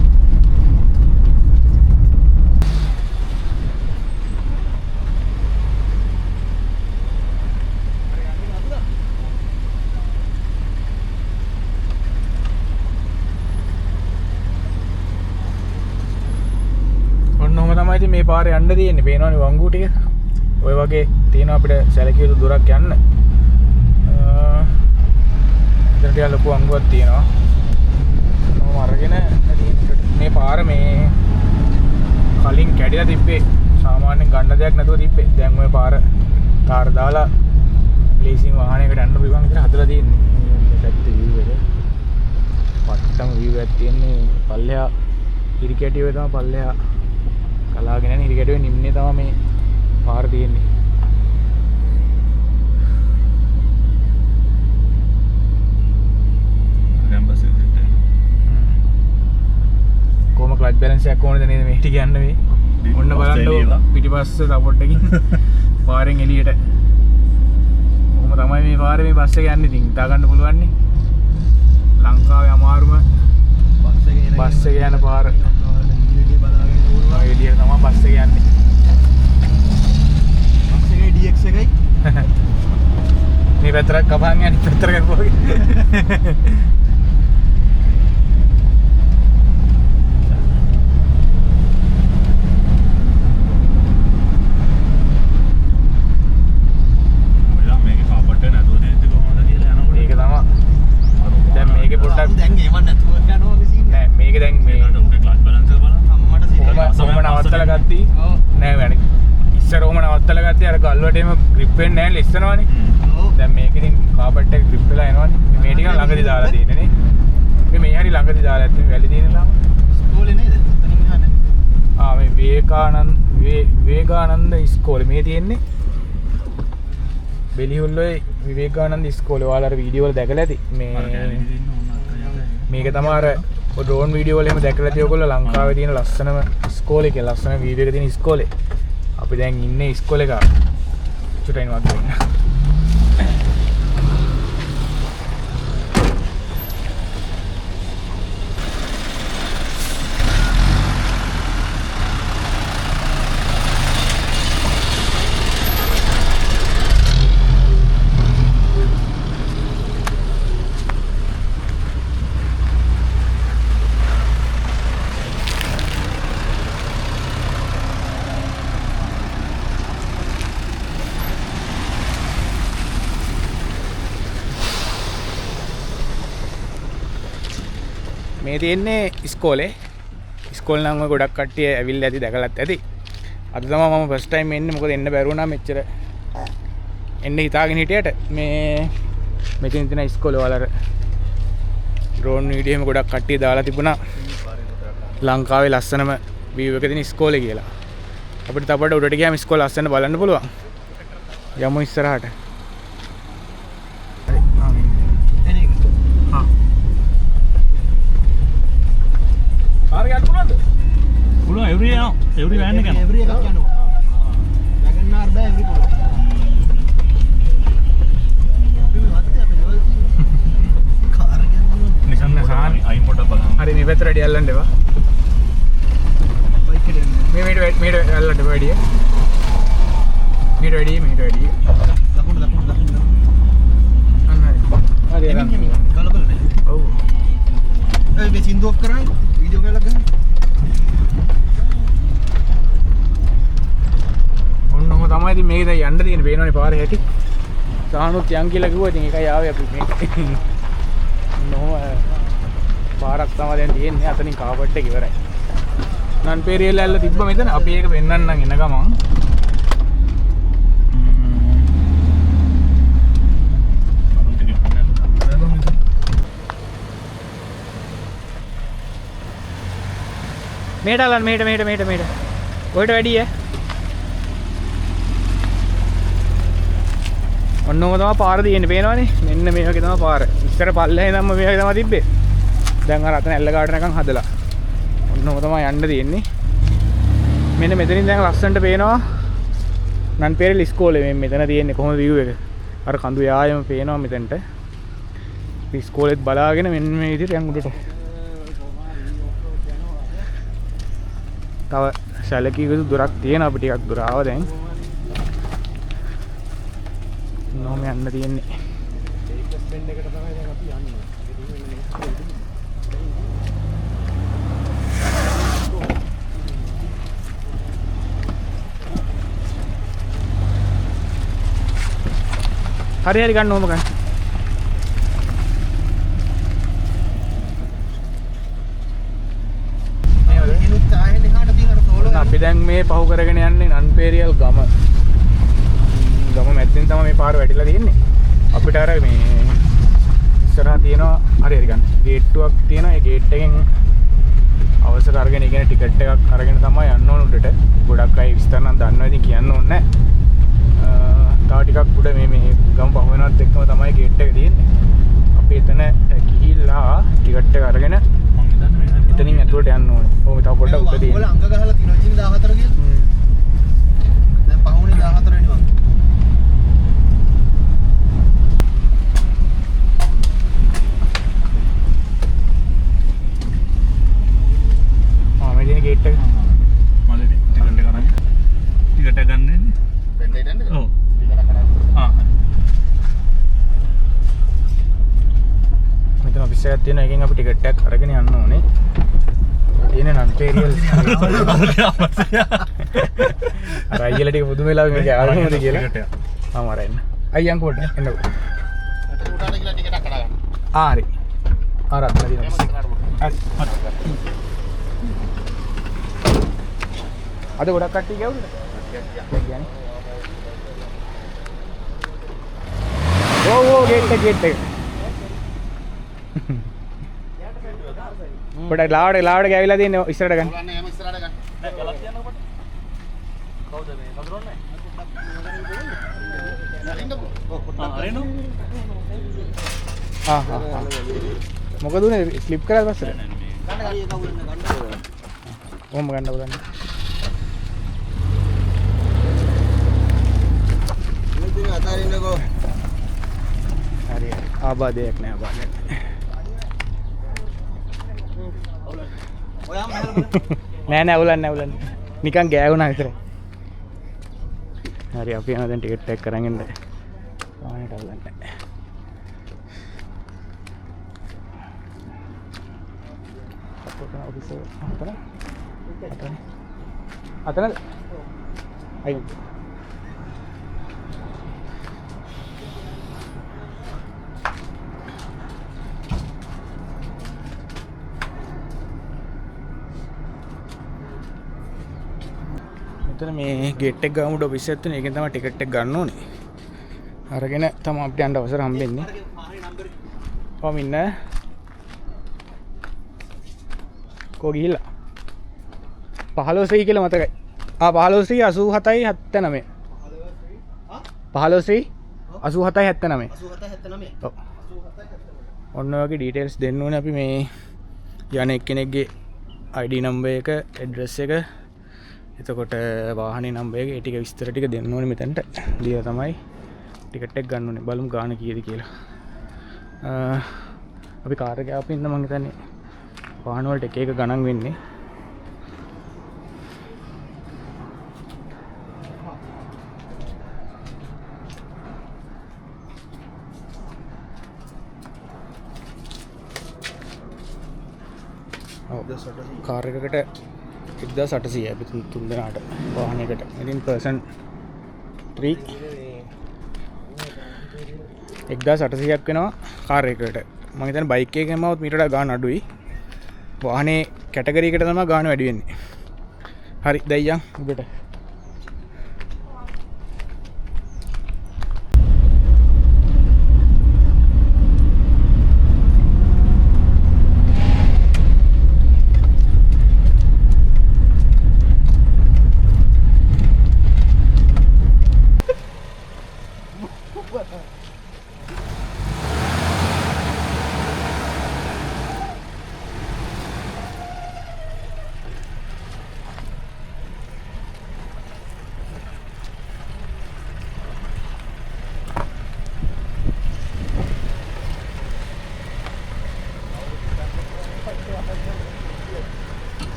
තමයි මේ පාරේ යන්න තියෙන්නේ. පේනවනේ වංගු ටික. ඔය වගේ තියෙනවා අපිට සැලකිය යුතු දුරක් යන්න. ඉතින් ටික ලොකු වංගුවක් තියෙනවා. මම අරගෙන මේ පාර මේ කලින් කැඩිලා තිබ්බේ. සාමාන්‍යයෙන් ගන්න දෙයක් නැතුව තිබ්බේ. දැන් ඔය පාර තාර දාලා ප්ලේසින් වාහනයකට යන්න පුළුවන් කියලා හදලා තියෙන්නේ. මේ පැත්තේ view එක. වට්ටම view එකක් තියෙන්නේ. පල්ලෙහා ඉරිකැටියේ තමයි පල්ලෙහා කලාගෙන යන ඉරිකැටුවේ නිම්නේ තමයි මේ පාර තියෙන්නේ. කැම්පස් එකට. කොහොම ක්ලච් බැලන්ස් එකක් ඕනද නේද මේ ටික යන්න මේ. ඔන්න බලන්න පිටිපස්ස සපෝට් එකකින් පාරෙන් එළියට. කොහොම තමයි මේ පාරේ මේ බස් එක යන්නේ. ඉතින් හිතා ගන්න පුළුවන් නේ. ලංකාවේ අමාරුම බස් එක යන පාර. එළියට තමයි බස් එක යන්නේ. බස් එකේ DX එකයි මේ පැත්තට කපන් යන්නේ පැත්තට කරපුවා. මේක කාපට් එක නැතුව තියෙද්දි කොහොමද කියලා යනකොට ඒක තමයි. දැන් මේකේ පොඩ්ඩක් දැන් ඒව නැතුව යනවා කිසි නෑ මේක දැන් මේ ඒකට උන්ගේ ක්ලච් බැලන්ස් එක බලන්න. අම්මට කොහොම නවත්තලා ගත්තා. ඔව් නෑ වැඩි. ඉස්සරෝම නවත්තලා ගත්තේ අර ගල්වටේම grip වෙන්නේ නැහැ ලිස්සනවනේ. ඔව් දැන් මේක ඉතින් කාපට් එක grip වෙලා එනවනේ. මේ ටික ළඟදී දාලා තියෙන්නේ නේ. මේ හරි ළඟදී දාලා ඇත්තේ වැලි තියෙන තාම. ස්කෝලේ නේද? එතනින් යන්නේ. මේ විවේකානන්ද ඉස්කෝලේ මේ තියෙන්නේ. බෙලිහුල්ලේ විවේකානන්ද ඉස්කෝලේ. ඔයාලා අර වීඩියෝ වල දැකලා ඇති. මේක තමයි අර ඩ්‍රෝන් වීඩියෝ වල එහෙම දැකලා ඇති ඔයගොල්ලෝ ලංකාවේ තියෙන ලස්සනම ඉස්කෝලේ කියලා. ලස්සන වීඩියෝ එක තියෙන ඉස්කෝලේ. අපි දැන් ඉන්නේ ඉස්කෝලේ එක. චුටයින් වත් වෙන්න. මේ තියෙන්නේ ඉස්කෝලේ. ඉස්කෝලේ නම් ඔය ගොඩක් කට්ටිය ඇවිල්ලා ඇති දැකලත් ඇති. අද තමයි මම ෆස්ට් ටයිම් එන්නේ. මොකද එන්න බැරුව නම් මෙච්චර එන්න හිතාගෙන හිටියට මේ මෙතන තියෙන ඉස්කෝලේ වල අර ඩ්‍රෝන් වීඩියෝ එහෙම ගොඩක් කට්ටිය දාලා තිබුණා. ලංකාවේ ලස්සනම view එක තියෙන ඉස්කෝලේ කියලා. අපිට තපඩ උඩට ගියාම ඉස්කෝලේ ලස්සන බලන්න පුළුවන්. යමු ඉස්සරහට. පුළුවන් එවරි වෑන් එක යනවා. එවරි එකක් යනවා. වැගන්නාර් බෑ එවරි පොළ. අපි මේ වත්තේ අපේ ලෝල් කාර් එක යනවා. නිසන් සාහන් අයින් පොඩ්ඩක් බලන්න. හරි මේ පැත්තට වැඩි අල්ලන්න එපා. බයික් එකට යනවා. මේ මීට අල්ලන්න එපා වැඩි. මීට වැඩි. දකුණු. අන්න හරි. හරි එමින් අරන්. ගලබල නැහැ. ඔව්. මේ සින්දුවක් කරන්නේ වීඩියෝ එකක් ගන්න. ඔන්න ඔහම තමයි ඉතින් මේක දැන් යන්න තියෙන පේනවනේ පාරේ හැටි. සාහනුත් යන් කියලා කිව්වා ඉතින් ඒකයි ආවේ අපි මේ. ඔන්න පාරක් තමයි දැන් තියෙන්නේ. අතනින් කාපට් එක ඉවරයි. නන් පෙරියල් ඇල්ල තිබ්බ මෙතන. අපි ඒක පෙන්නන්නම් එන ගමන්. මේට අල්ලන්න මේට. ඔයට වැඩි ඈ. ඔන්නෝම තමයි පාර තියෙන්නේ පේනවනේ. මෙන්න මේ වගේ තමයි පාර. ඉස්සර පල්ලේ ඉඳන්ම මේ වගේ තමයි තිබ්බේ. දැන් අර අතන ඇල්ල ගාඩ නිකන් හදලා. ඔන්නෝම තමයි යන්න තියෙන්නේ. මෙන්න මෙතනින් දැන් ලස්සනට පේනවා නන් පෙරේල් ඉස්කෝලේ මෙතන තියෙන්නේ කොහොමද view එක. අර කඳු යායම පේනවා මෙතනට. ඉස්කෝලේත් බලාගෙන මෙන්න මේ විදිහට යන් උඩට. තව සැලකිය යුතු දොරක් තියෙන අපි ටිකක් දුර ආවා දැන්. නොම යන්න තියෙන්නේ. බෙන්ඩ් එකට තමයි දැන් අපි යන්නේ. හරි ගන්න ඕම ගන්න. එනුත් ආයෙත් එහාට තියෙන අර සෝලෝ අපි දැන් මේ පහු කරගෙන යන්නේ නන්පේරියල් ගම. ගම මැද්දෙන් තමයි මේ පාර වැටිලා තියෙන්නේ. අපිට අර මේ ඉස්සරහා තියෙනවා හරි ගන්න. ගේට්ටුවක් තියෙනවා. ඒ ගේට් එකෙන් අවසර අරගෙන ඉගෙන ටිකට් එකක් අරගෙන තමයි යන්න ඕන උඩට. ගොඩක් අය විස්තර නම් දන්නවා ඉතින් කියන්න ඕනේ නැහැ. තව ටිකක් උඩ මේ ගම පහු වෙනවත් එක්කම තමයි ගේට් එක තියෙන්නේ. අපි එතන ගිහිල්ලා ටිකට් එක අරගෙන එතනින් ඇතුළට යන්න ඕනේ. කොහොමද තව පොඩ්ඩක් උඩ තියෙන්නේ. ඔයාලා අංක ගහලා තියෙනවා ඉතින් 14 කියලා. දැන් පහුනේ 14 වෙනි වංග. මේ තියෙන ගේට් එක. මල්ලේ ටිකට් එක අරන්. ටිකට් එක ගන්න. බෙන්ඩ් එකට යන්නද? ඔව්. ටිකට් කරා. එකක් තියෙනවා. එකෙන් අපි ටිකට් එකක් අරගෙන යන්න ඕනේ. තියෙන නන්පේරියල් අර අයියලා ටික පුදුම වෙලාවෙ මේක ආවමද කියලා. මම අර එන්න. අයියන් කොට එන්නකො. උඩට ගිහලා ටිකට් එකක් කඩා ගන්න. හරි. අර අත්න දිනවා. අද ගොඩක් කට්ටිය ගියවද? කියන්නේ. ඕ ගේට් එක. පොඩක් ලාවට ගෑවිලා තියෙන්නේ ඉස්සරහට ගන්න. බලන්න එහෙම ඉස්සරහට ගන්න. ගලක් තියන්න කොට. කවුද මේ කඳුරන්නේ? මොකද උනේ ස්ලිප් කරලා පස්සේ ඕම ගන්න බලන්න ඉතින් අතාරින්නකෝ හරි ආබාධයක් නෑ ආබාධයක් ඔයාම නෑ උලන්න නිකන් ගෑවුණා විතරයි හරි අපි යන දැන් ටිකට් එක කරන් ඉන්න වාහනේට අවුලන්නේ අතන අයියෝ මෙතන මේ ගේට් එක ගාමුඩ ඔෆිස් එකක් තියෙන. ඒකෙන් තමයි ටිකට් එක ගන්න ඕනේ. අරගෙන තමයි අපිට යන්න අවසර හම්බෙන්නේ. කොහොම ඉන්න? කෝ ගිහිල්ලා 15 කියලා මතකයි. 15 87යි 79. 15 87යි 79. 87 ඔව්. ඔන්න ඔයගේ ඩීටේල්ස් දෙන්න ඕනේ අපි මේ යන එක්කෙනෙක්ගේ ID නම්බර් එක, ඇඩ්‍රස් එක, එතකොට වාහනේ නම්බර් එක, ඒ ටික විස්තර ටික දෙන්න ඕනේ මෙතනට. දීලා තමයි ටිකට් එක ගන්න ඕනේ. බලමු ගාන කීයද කියලා. අපි කාර් එක ආපු ඉන්න මං හිතන්නේ වාහන වලට එක එක ගණන් වෙන්නේ. කාර් එකකට 1800යි අපි තුන් දෙනාට වාහනයකට. ඉතින් පර්සන් 3 1800ක් වෙනවා කාර් එකකට. මම හිතන්නේ බයික් එකකින්ම આવුත් මීට වඩා ගාණ අඩුයි. වාහනේ කැටගරි එකට තමයි ගාණ වැඩි වෙන්නේ. හරි දැන් යන් උඩට.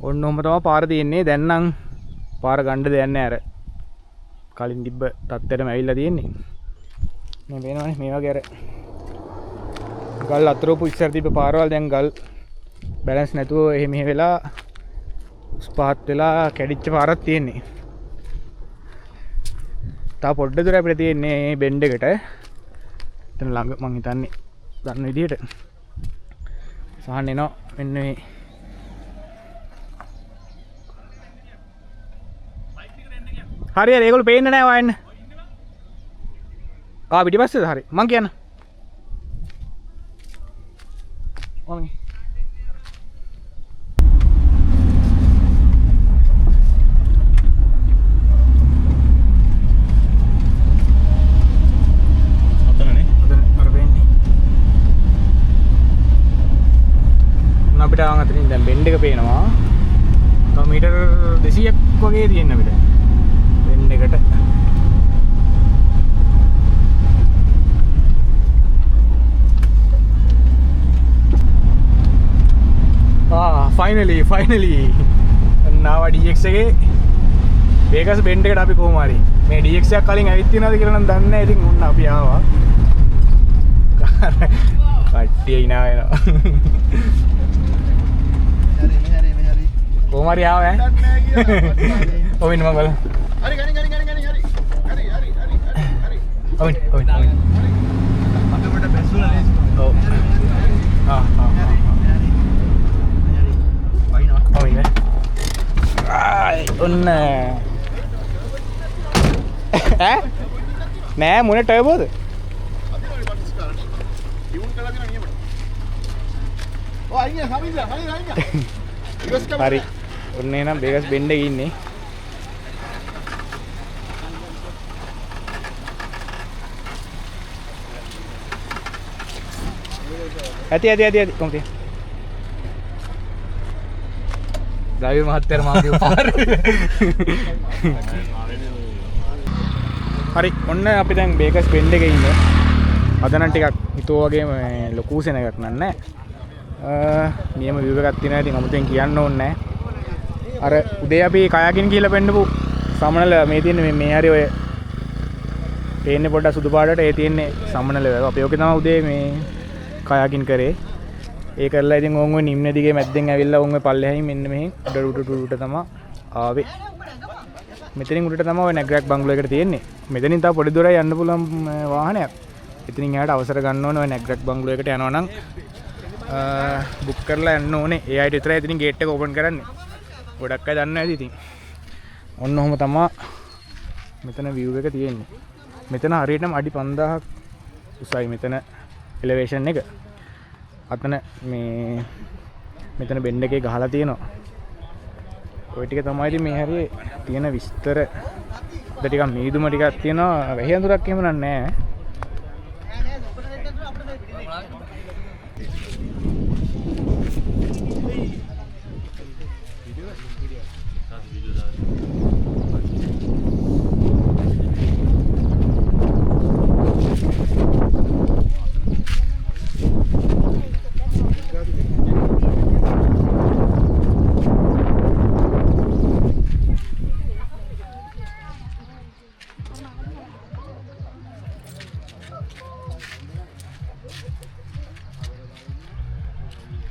ඔන්න ඔහම තමයි පාර තියෙන්නේ. දැන් නම් පාර ගන්න දෙයක් නැහැ. අර කලින් තිබ්බ තත්ත්වෙටම ඇවිල්ලා තියෙන්නේ. මේ වෙනවනේ මේ වගේ අර ගල් අතරෝපු ඉස්සර තිබ්බ පාරවල් දැන් ගල් බැලන්ස් නැතුව එහෙ මෙහෙ වෙලා ස්පාත් වෙලා කැඩිච්ච පාරක් තියෙන්නේ. තා පොඩ්ඩ දුර අපිට තියෙන්නේ බෙන්ඩ් එකට. එතන ළඟ මං හිතන්නේ දන්න විදිහට සහන් එනවා මෙන්න මේ හරි හරි ඒගොල්ලෝ පේන්නේ නැහැ වයන්න. පිටිපස්සේද හරි මං කියන්න. ඔන්න. අතනනේ. අර වෙන්නේ. අපිට අතනින් දැන් බෙන්ඩ් එක පේනවා. තව මීටර් 200ක් වගේ තියෙන අපිට. එකට finally now DX එකේ වේගස් බෙන්ඩ් එකට අපි කොහොම හරි මේ DX එකක් කලින් ඇවිත් තියනවාද කියලා නම් දන්නේ නැහැ. ඉතින් ඔන්න අපි ආවා. කට්ටිය ඉනා වෙනවා. මෙහරි කොහොම හරි ආවා ඈ. ඔවින් මම බලන්න. හරි හරි ඔවින් අපි අපිට බැස්සුලා නේද? ඔව්. වයින්නවා ඔවින් ඔන්න ඈ නෑ මොන ටර්බෝද? හරි ඔන්න එහෙනම් බේගස් බෙන්ඩ් එකේ ඉන්නේ. ඇති කොම්තිය ද්‍රව්‍ය මහත්තයාට මාගේ උපාර හරි ඔන්න අපි දැන් බේකස් බෙන්ඩ් එකේ ඉන්නේ. අද නම් ටිකක් හිතුව වගේම ලොකු සෙනගක් නෑ. නියම view එකක් තියෙනවා. ඉතින් අමුතෙන් කියන්න ඕනේ නෑ. අර උදේ අපි කයාකින් ගිහලා පෙන්නපු සමනල මේ තියෙන්නේ මේ හරි ඔය පේන්නේ පොඩ්ඩක් සුදු පාටට ඒ තියෙන්නේ සමනල වල. අපි ඔකේ තමයි උදේ මේ කයාකින් කරේ. ඒ කරලා ඉතින් ඕන් ඔය නිම්න දිගේ මැද්දෙන් ඇවිල්ලා ඕන් ඔය පල්ලෙහායින් මෙන්න මෙහෙන් උඩට තමයි ආවේ. මෙතනින් උඩට තමයි ඔය නැග්‍රැක් බංගලෝ එකට තියෙන්නේ. මෙතනින් තව පොඩි දුරයි යන්න පුළුවන් වාහනයක්. ඉතින් එයාට අවසර ගන්න ඕනේ ඔය නැග්‍රැක් බංගලෝ එකට යනවා නම් බුක් කරලා යන්න ඕනේ. ඒ අයට විතරයි ඉතින් ගේට් එක ඕපන් කරන්නේ. ගොඩක් අය දන්නේ නැති ඉතින්. ඔන්න ඔහම තමයි මෙතන view එක තියෙන්නේ. මෙතන හරියටම අඩි 5000ක් උසයි මෙතන elevation එක. අතන මේ මෙතන බෙන්ඩ් එකේ ගහලා තියෙනවා. ඔය ටික තමයි ඉතින් මේ හැරියේ තියෙන විස්තර. අද ටිකක් මීදුම ටිකක් තියෙනවා. වැහි අඳුරක් එහෙම නැහැ.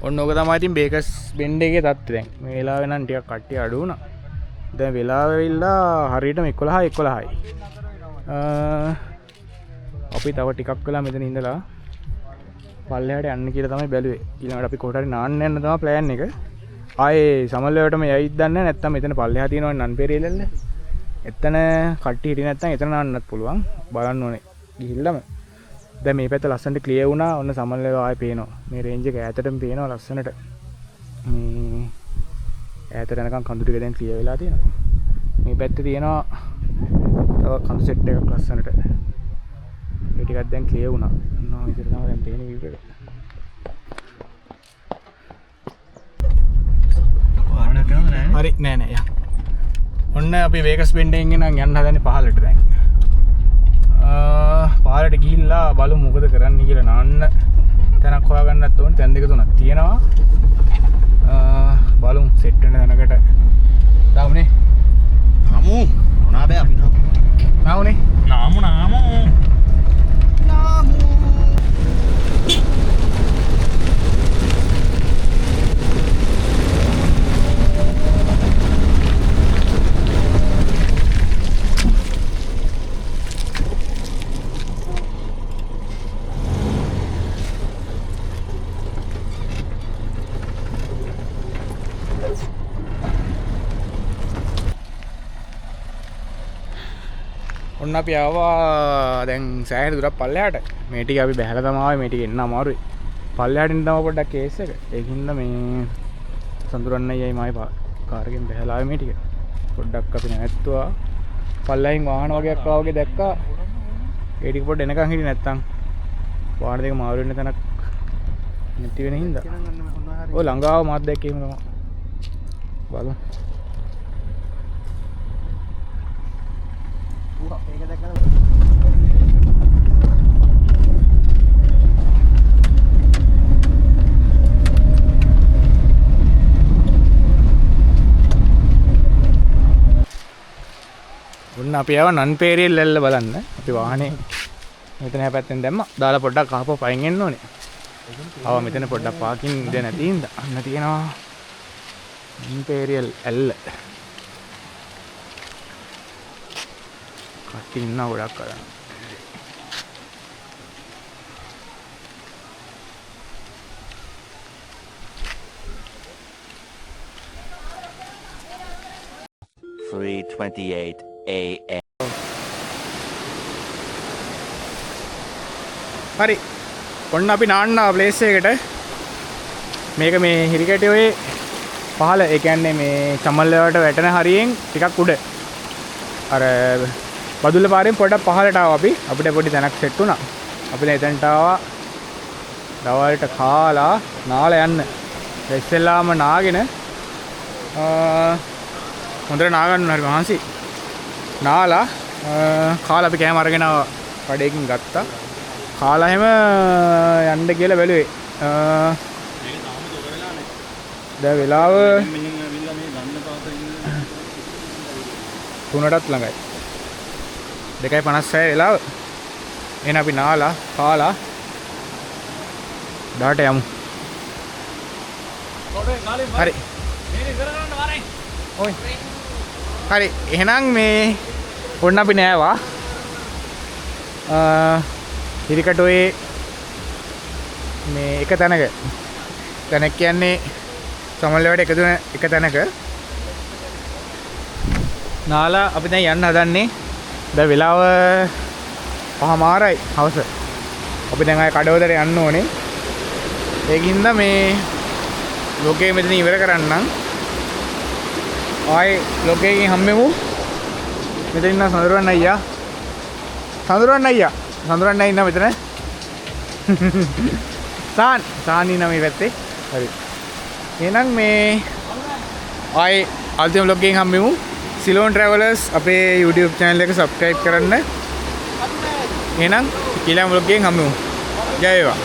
ඔන්න ඕක තමයි ඉතින් බේකස් බෙන්ඩ් එකේ තත්ත්වය. දැන් මේ වෙලාවේ නම් ටිකක් කට්ටිය අඩු වුණා. දැන් වෙලාව වෙවිලා හරියටම 11යි. අපි තව ටිකක් වෙලා මෙතන ඉඳලා පල්ලෙහාට යන්න කියලා තමයි බැලුවේ. ඊළඟට අපි කොහට හරි නාන්න යන්න තමයි ප්ලෑන් එක. ආයේ සමල්ලවටම යයිද දන්නේ නැත්නම් මෙතන පල්ලෙහා තියෙනවනේ නන් පෙරේලල්ල. එතන කට්ටිය හිටියේ නැත්නම් එතන නාන්නත් පුළුවන්. බලන්න ඕනේ ගිහිල්ලාම. දැන් මේ පැත්ත ලස්සනට ක්ලියර් වුණා. ඔන්න සමල්ලව ආයේ පේනවා. මේ රේන්ජ් එක ඈතටම පේනවා ලස්සනට. මේ ඈතට යනකම් කඳු ටික දැන් ක්ලියර් වෙලා තියෙනවා. මේ පැත්තේ තියෙනවා තව කඳු සෙට් එකක් ලස්සනට. මේ ටිකක් දැන් ක්ලියර් වුණා. ඔන්න ඔය විදිහට තමයි දැන් පේන්නේ view එක. වාහනයක් යනවද නැහැ? හරි නෑ යා. ඔන්න අපි වේගස් බෙන්ඩ් එකෙන් නම් යන්න හදන්නේ පහළට දැන්. පාරට ගිහිල්ලා බලමු මොකද කරන්න කියලා. නාන්න තැනක් හොයාගන්නත් ඕනේ. තැන් දෙක තුනක් තියෙනවා. බලමු සෙට් වෙන තැනකට. දාමුනේ. නමු මොනා බෑ අපි නමු. නාමුනේ. නාමු ඔන්න අපි ආවා දැන් සෑහෙන දුරක් පල්ලෙහාට. මේ ටික අපි බැහැලා තමයි ආවේ. මේ ටික එන්න අමාරුයි. පල්ලෙහාට ඉන්න තමයි පොඩ්ඩක් කේස් එක. ඒකින්ද මේ සඳුරන්නයි මයි කාර් එකෙන් බැහැලා ආවේ මේ ටික. පොඩ්ඩක් අපි නැවැත්තුවා. පල්ලෙහින් වාහන වගේක් ආවා වගේ දැක්කා. ඒ ටික පොඩ්ඩ එනකන් හිටියේ නැත්තම් වාහන දෙක මාරු වෙන්න තැනක් නැති වෙන හින්දා. ඔය ළඟාව මාත් දැක්කේ එහෙම තමයි. බලමු. ඒක දැක්කම ඔන්න අපි ආව නන් පේරියල් ඇල්ල බලන්න. අපි වාහනේ මෙතන හැපැත්තෙන් දැම්මා. දාලා පොඩ්ඩක් ආපහු පයින් එන්න ඕනේ. ආව මෙතන පොඩ්ඩක් පාකින් ඉඳ නැති ඉඳ. අන්න තියෙනවා නන් පේරියල් ඇල්ල. කට්ටි ඉන්නවා ගොඩක් අරන්. AM. හරි. ඔන්න අපි නාන්න ප්ලේස් එකකට. මේක මේ හිරිකැටියේ පහළ ඒ කියන්නේ මේ චමල්ල වලට වැටෙන හරියෙන් ටිකක් උඩ. අර බදුල්ල පාරෙන් පොඩක් පහළට ආවා අපි. අපිට පොඩි තැනක් සෙට් වුණා. අපි දැන් එතනට ආවා. දවල්ට කාලා නාලා යන්න. ඉස්සෙල්ලාම නාගෙන හොඳට නාගන්න හරි මහන්සි. නාලා කාලා අපි කෑම අරගෙන කඩේකින් ගත්තා. කාලා හැම යන්න කියලා බැලුවේ. දැන් වෙලාව 3ටත් ළඟයි. 2:56 වෙලාව. එහෙනම් අපි නාලා කාලා ඩාට යමු. හරි. ඔයි. හරි. එහෙනම් මේ ඔන්න අපි නෑවා. හිරිකටුවේ මේ එක තැනක. තැනක් කියන්නේ සමල්ලවට එකතු වෙන එක තැනක. නාලා අපි දැන් යන්න හදන්නේ. දැන් වෙලාව 5:00යි හවස. අපි දැන් ආයේ කඩවතට යන්න ඕනේ. ඒකින්ද මේ ලෝකේ මෙතන ඉවර කරන්නම්. ආයේ ලෝකයෙන් හම්බෙමු. මෙතන ඉන්න සඳරුවන් අයියා. සඳරුවන් අයියා. සඳරුවන් අයියා ඉන්න මෙතන. සාන් ඉන්න මේ පැත්තේ. හරි. එහෙනම් මේ ආයේ අලුතෙන් ලෝකයෙන් හම්බෙමු. සිලෝන් ට්‍රැවලර්ස් අපේ YouTube channel එක subscribe කරන්න. එහෙනම් ඊළඟ vlog එකෙන් හම්බෙමු. ජය වේවා.